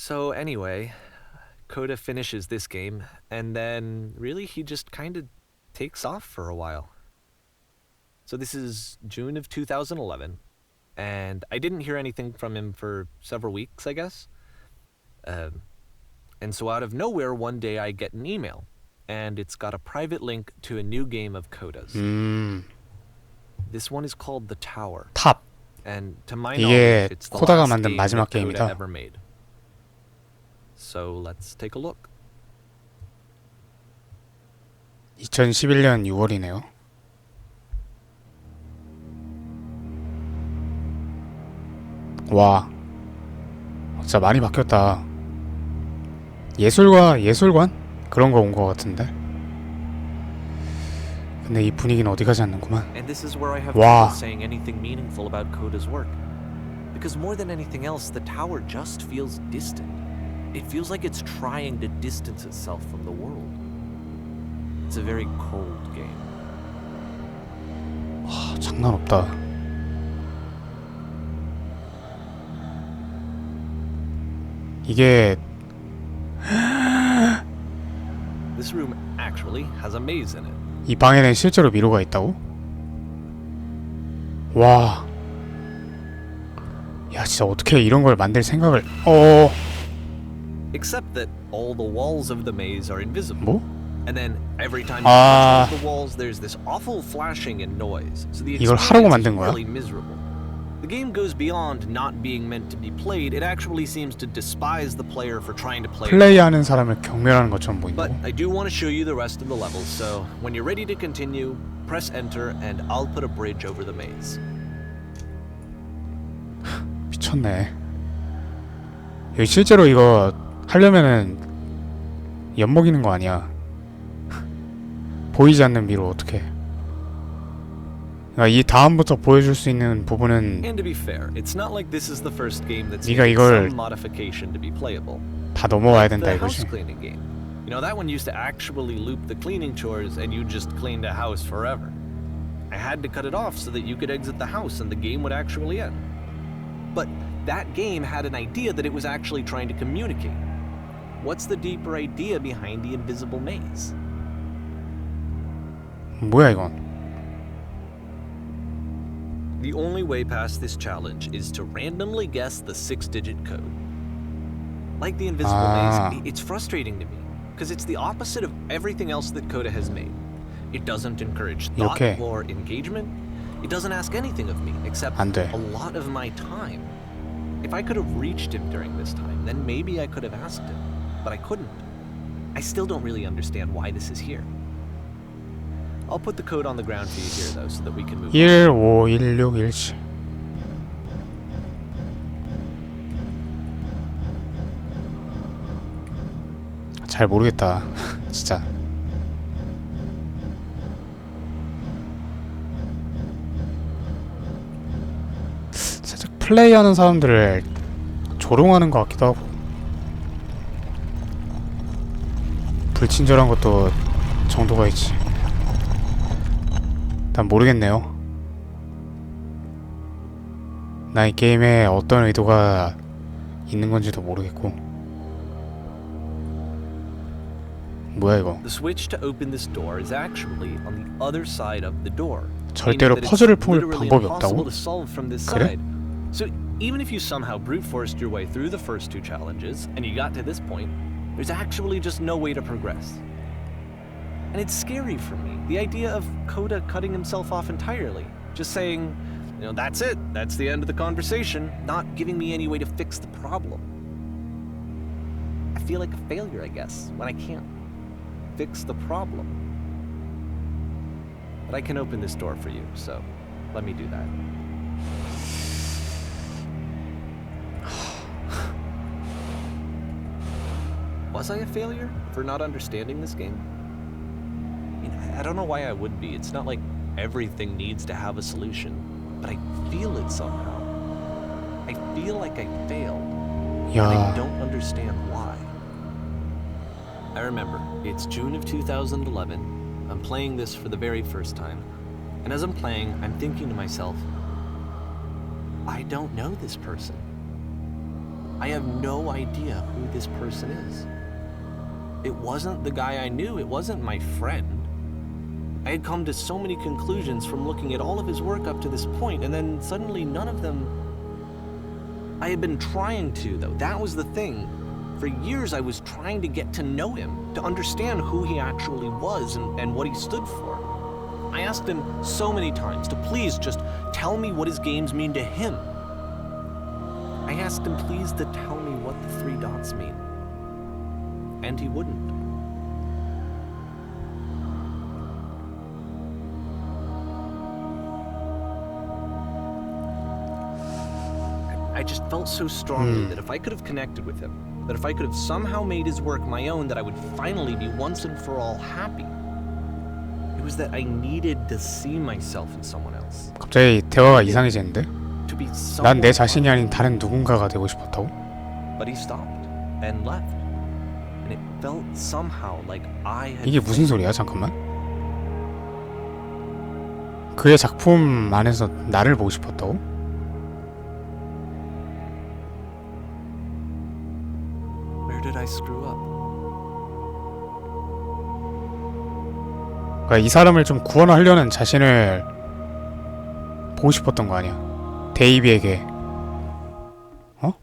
So anyway, Coda finishes this game, and then really he just kind of takes off for a while. So this is June of 2011, and I didn't hear anything from him for several weeks, I guess. And so out of nowhere, one day I get an email, and it's got a private link to a new game of Coda's. This one is called The Tower. 탑. And to my 이게 knowledge, it's the 코다가 last 만든 game 마지막 that Coda 게임이다. ever made. So let's take a look. 2011년 6월이네요. 와, 진짜 많이 바뀌었다. 예술관? 그런 거 온 거 같은데. 근데 이 분위기는 어디 가지 않는구만. And this is where I have 와. trouble saying anything meaningful about Coda's work. Because more than anything else, the tower just feels distant. It feels like it's trying to distance itself from the world. It's a very cold game. 와, 장난 없다. 이게 This room actually has a maze in it. 이 방에는 실제로 미로가 있다고? 와. 야, 진짜 어떻게 이런 걸 만들 생각을... Except that all the walls of the maze are invisible. 뭐? And then every time you touch the walls, there's this awful flashing and noise. So the 이걸 하라고 experience 만든 is 거야? really miserable. The game goes beyond not being meant to be played. It actually seems to despise the player for trying to play. 플레이하는 사람을 경멸하는 것처럼 But 보인다고? I do want to show you the rest of the levels. So when you're ready to continue, press enter, and I'll put a bridge over the maze. 미쳤네. 여기 실제로 이거 하려면은 엿먹이는 거 아니야. 보이지 않는 미로 어떻게? 그러니까 이 다음부터 보여줄 수 있는 부분은 And to be fair, it's not like this is the first game that's 네가 needed 이걸 some modification to be playable. 다 넘어와야 된다 The house 이거지. cleaning game. You know, that one used to actually loop the cleaning chores and you just cleaned a house forever. I had to cut it off so that you could exit the house and the game would actually end. But that game had an idea that it was actually trying to communicate. What's the deeper idea behind the invisible maze? 뭐야 이건? The only way past this challenge is to randomly guess the 6-digit code. Like the invisible maze, it's frustrating to me because it's the opposite of everything else that Coda has made. It doesn't encourage thought 이렇게. or engagement. It doesn't ask anything of me except 안 돼. a lot of my time. If I could have reached him during this time, then maybe I could have asked him, but I couldn't. I still don't really understand why this is here. I'll put the code on the ground for you here though so that we can move on. 151617. 잘 모르겠다. 진짜. 살짝 플레이하는 사람들을 조롱하는 것 같기도 하고. 불친절한 것도 정도가 있지. 난 모르겠네요. 나 이 게임에 어떤 의도가 있는 건지도 모르겠고. 뭐야 이거? The switch to open this door is actually on the other side of the door. 절대로 퍼즐을 풀 방법이 없다고? To solve from this 그래? side. So even if you somehow brute forced your way through the first two challenges and you got to this point, there's actually just no way to progress. And it's scary for me, the idea of Coda cutting himself off entirely, just saying, you know, that's it, that's the end of the conversation, not giving me any way to fix the problem. I feel like a failure, I guess, when I can't fix the problem. But I can open this door for you, so let me do that. Was I a failure for not understanding this game? I mean, I don't know why I would be. It's not like everything needs to have a solution, but I feel it somehow. I feel like I failed, and I 야, don't understand why. I remember, it's June of 2011. I'm playing this for the very first time, and as I'm playing, I'm thinking to myself, I don't know this person. I have no idea who this person is. It wasn't the guy I knew, it wasn't my friend. I had come to so many conclusions from looking at all of his work up to this point, and then suddenly none of them... I had been trying to, though. That was the thing. For years I was trying to get to know him, to understand who he actually was and what he stood for. I asked him so many times to please just tell me what his games mean to him. I asked him please to tell me what the 3 dots mean. And he wouldn't. I just felt so strongly that if I could have connected with him, that if I could have somehow made his work my own, that I would finally be once and for all happy. It was that I needed to see myself in someone else. 갑자기 대화가 이상해지는데? To be 난 내 someone 자신이 아닌 other. 다른 누군가가 되고 싶었다고? But he stopped and left. And it felt somehow like I had 이게 무슨 소리야? 잠깐만. 그의 작품 안에서 나를 보고 싶었다고? Where did I screw up? 그러니까 이 사람을 좀 구원하려는 자신을 보고 싶었던 거 아니야? 데이비에게. 어?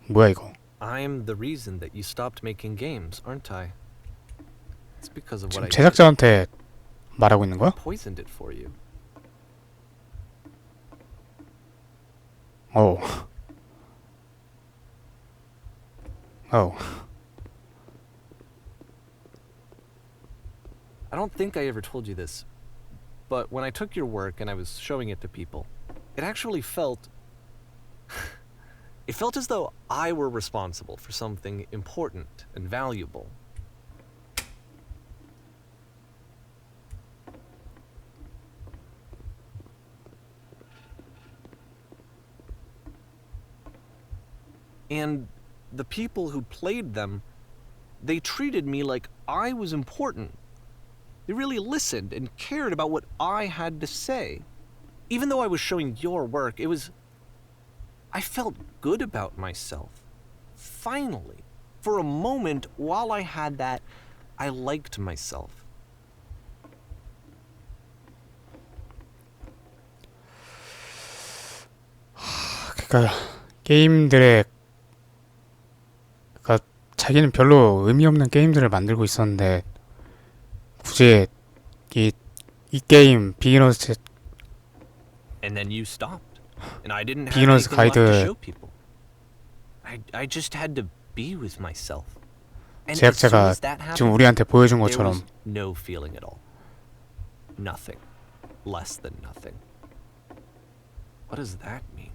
뭐야 이거? I'm the reason that you stopped making games, aren't I? It's because of what 지금 I did. 제작자한테 말하고 있는 거야? Poisoned it for you. 어우. 어우. I don't think I ever told you this, but when I took your work and I was showing it to people, it actually felt... it felt as though I were responsible for something important and valuable. And the people who played them, they treated me like I was important. They really listened and cared about what I had to say. Even though I was showing your work, it was... I felt good about myself. Finally. For a moment, while I had that, I liked myself. 그러니까 게임들의 그러니까 자기는 별로 의미 없는 게임들을 만들고 있었는데 굳이 이 게임 비기너스 And then you stopped. And I didn't have 비기너스 anything left to 가이드 show people. I just had to be with myself. And as soon 제작자가 as that 지금 happened, 우리한테 보여준 there 것처럼 was no feeling at all. Nothing. Less than nothing. What does that mean?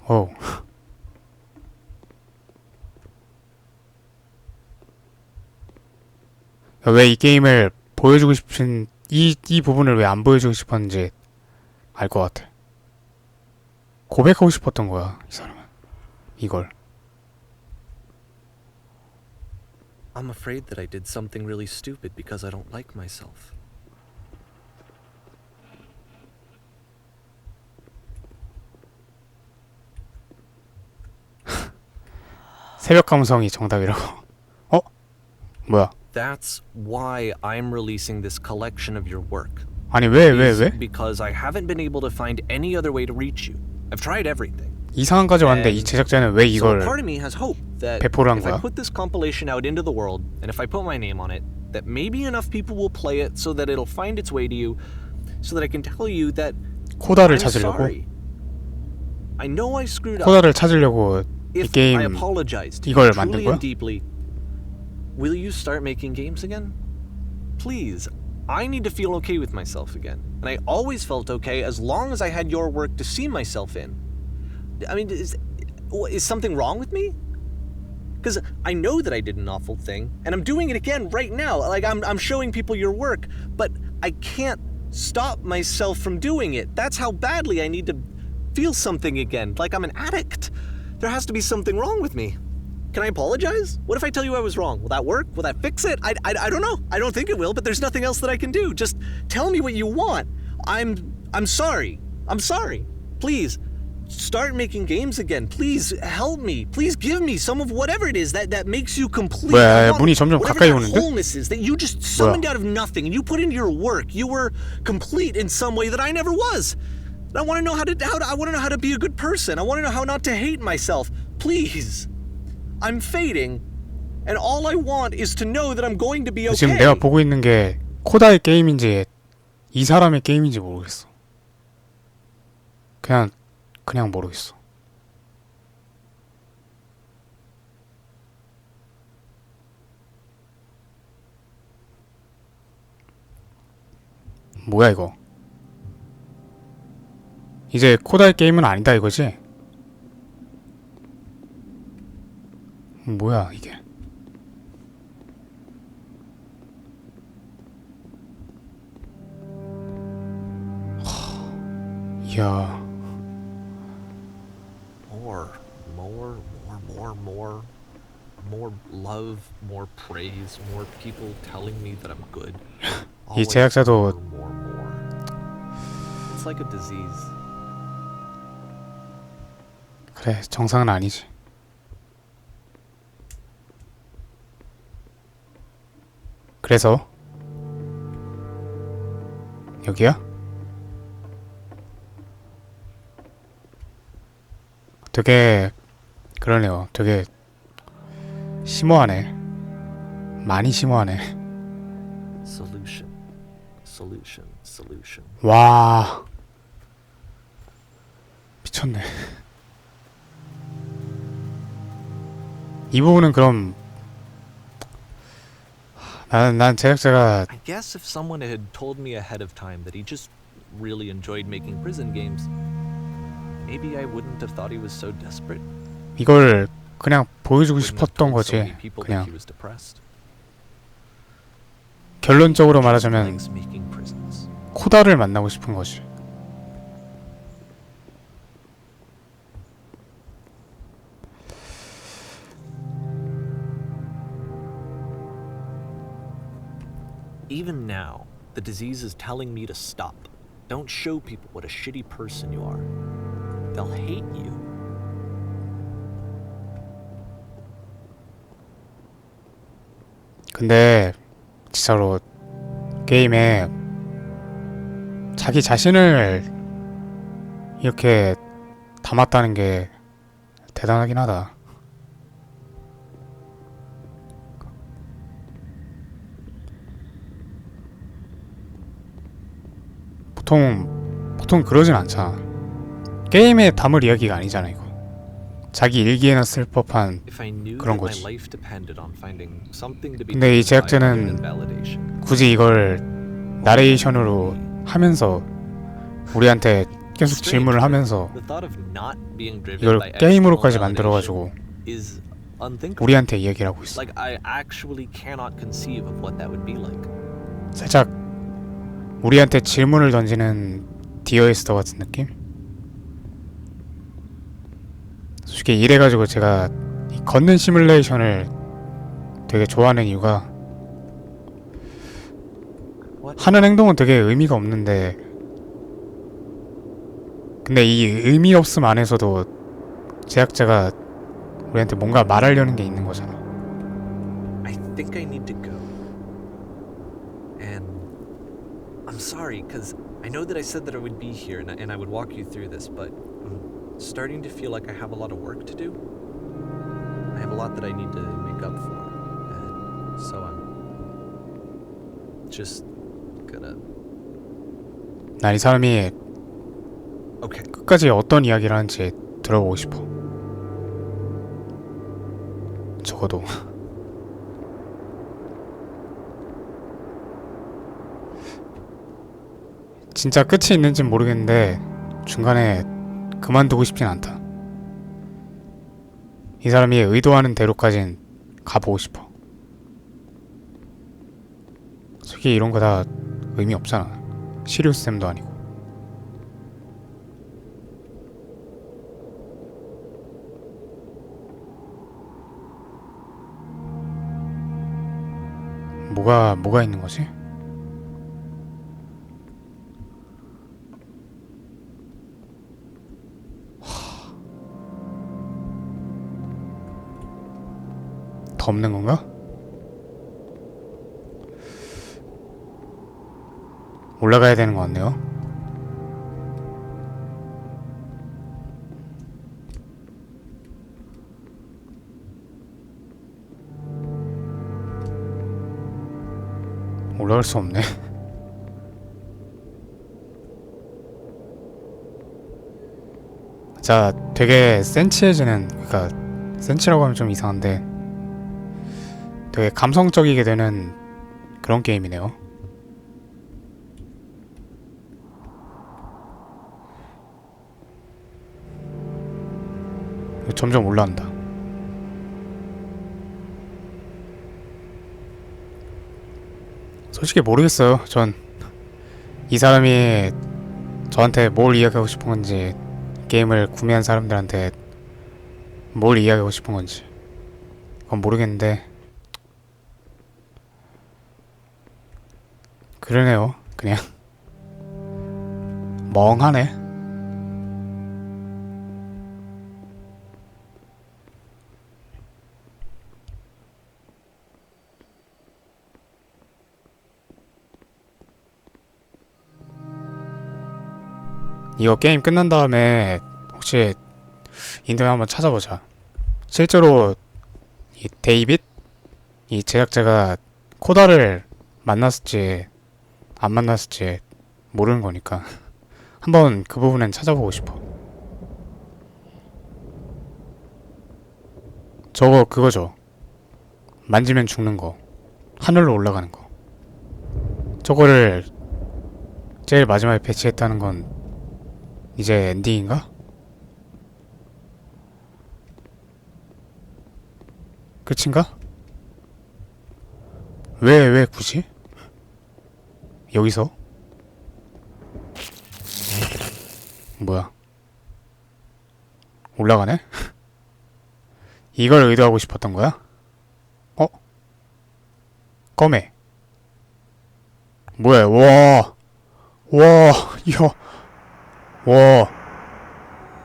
어우. 왜 이 게임을 보여주고 싶은 이 부분을 왜 안 보여주고 싶었는지 알 것 같아. 고백하고 싶었던 거야, 이 사람은. 이걸. I'm afraid that I did something really stupid because I don't like myself. 새벽 감성이 정답이라고. 어? 뭐야? That's why I'm releasing this collection of your work. 아니 왜? Because I haven't been able to find any other way to reach you. I've tried everything. 이상한까지 왔는데 이 제작자는 왜 So 이걸 part of me has hope that 배포를 한 if I 거야? put this compilation out into the world and if I put my name on it, that maybe enough people will play it so that it'll find its way to you, so that I can tell you that 코다를 I'm 찾으려고? sorry. I know I screwed up. 코다를 찾으려고 이 If 게임 I apologize to 이걸 you 만든 truly 거야? and deeply, will you start making games again? Please. I need to feel okay with myself again. And I always felt okay as long as I had your work to see myself in. I mean, is something wrong with me? Because I know that I did an awful thing, and I'm doing it again right now. Like, I'm showing people your work, but I can't stop myself from doing it. That's how badly I need to feel something again, like I'm an addict. There has to be something wrong with me. Can I apologize? What if I tell you I was wrong? Will that work? Will that fix it? I don't know. I don't think it will, but there's nothing else that I can do. Just tell me what you want. I'm sorry. I'm sorry. Please, start making games again. Please help me. Please give me some of whatever it is that makes you complete. 뭐야, 문이 점점 whatever 가까이 that 오는데? wholeness is that you just summoned out of nothing and you put into your work. You were complete in some way that I never was. I want to know I want to know how to be a good person. I want to know how not to hate myself. Please. I'm fading. And all I want is to know that I'm going to be okay. 지금 내가 보고 있는 게 코다의 게임인지 이 사람의 게임인지 모르겠어. 그냥 모르겠어. 뭐야 이거? 이제 코다의 게임은 아니다 이거지? 뭐야 이게? 이야. More love, more praise, more people telling me that I'm good. 이 제작자도 more. It's like a disease. 그래, 정상은 아니지. 그래서 여기야? 되게 그러네요. 되게 심오하네. 많이 심오하네. Solution. 와, 미쳤네. 이 부분은 그럼 난 제작자가 I guess if someone had told me ahead of time that he just really enjoyed making prison games, maybe I wouldn't have thought he was so desperate. 이걸 그냥 보여주고 Wouldn't have 싶었던 told so 거지. many people that 그냥 he was depressed. 결론적으로 He 말하자면 likes making prisons. 코다를 만나고 싶은 거지. Even now, the disease is telling me to stop. Don't show people what a shitty person you are. They'll hate you. 근데 진짜로 게임에 자기 자신을 이렇게 담았다는 게 대단하긴 하다. 보통 그러진 않잖아. 게임에 담을 이야기가 아니잖아 이거. 자기 일기에나 쓸 법한 그런 거지. 근데 이 제작자는 굳이 이걸 나레이션으로 하면서 우리한테 계속 질문을 하면서 이걸 게임으로까지 만들어가지고 우리한테 이야기를 하고 있어. 살짝 우리한테 질문을 던지는 디어에스더 같은 느낌? 솔직히 이래가지고 제가 이 걷는 시뮬레이션을 되게 좋아하는 이유가 하는 행동은 되게 의미가 없는데 근데 이 의미 없음 안에서도 제작자가 우리한테 뭔가 말하려는 게 있는 거잖아. I think I need to go. And I'm sorry, because I know that I said that I would be here and I would walk you through this, but I'm starting to feel like I have a lot of work to do. I have a lot that I need to make up for. And so I'm just gonna... 난 이 사람이 Okay. 끝까지 어떤 이야기를 하는지 들어보고 싶어. 적어도 진짜 끝이 있는진 모르겠는데 중간에 그만두고 싶진 않다. 이 사람이 의도하는 대로까진 가보고 싶어. 솔직히 이런 거 다 의미 없잖아. 시리우스 쌤도 아니고. 뭐가 있는 거지? 더 없는 건가? 올라가야 되는 것 같네요. 올라갈 수 없네. 자, 되게 센치해지는, 그러니까 센치라고 하면 좀 이상한데 되게 감성적이게 되는 그런 게임이네요. 점점 올라간다. 솔직히 모르겠어요. 전 이 사람이 저한테 뭘 이야기하고 싶은 건지, 게임을 구매한 사람들한테 뭘 이야기하고 싶은 건지 그건 모르겠는데 그러네요. 그냥 멍하네. 이거 게임 끝난 다음에 혹시 인터넷 한번 찾아보자. 실제로 이 데이빗? 이 제작자가 코다를 만났을지 안 만났을지 모르는 거니까 한번 그 부분은 찾아보고 싶어. 저거 그거죠. 만지면 죽는 거. 하늘로 올라가는 거. 저거를 제일 마지막에 배치했다는 건 이제 엔딩인가? 끝인가? 왜 굳이? 여기서? 뭐야? 올라가네? 이걸 의도하고 싶었던 거야? 어? 검해. 뭐야? 와, 이거, 와,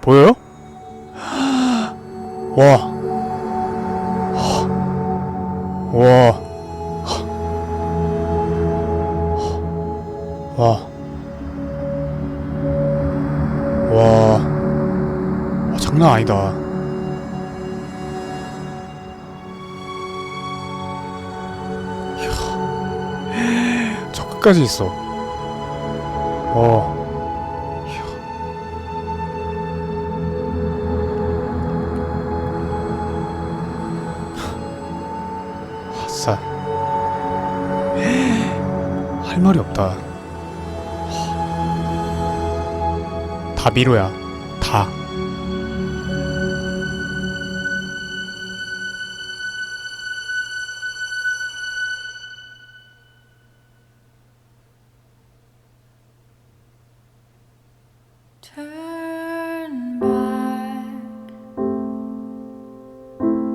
보여요? 와, 와, 와, 와, 장난 아니다. 이야, 저 끝까지 있어. 와. 아싸. 할 말이 없다. 다 미로야. 다.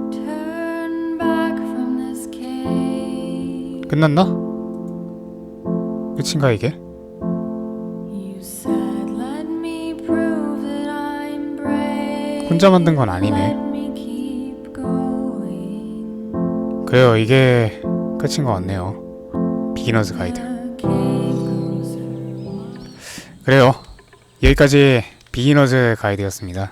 Turn back from this cave. 끝났나? 끝인가 이게? You said let me prove that I'm brave. 혼자 만든 건 아니네. Let me keep going. 그래요, 이게 끝인 것 같네요. 비기너스 가이드. The cave goes 그래요. 여기까지 비기너스 가이드였습니다.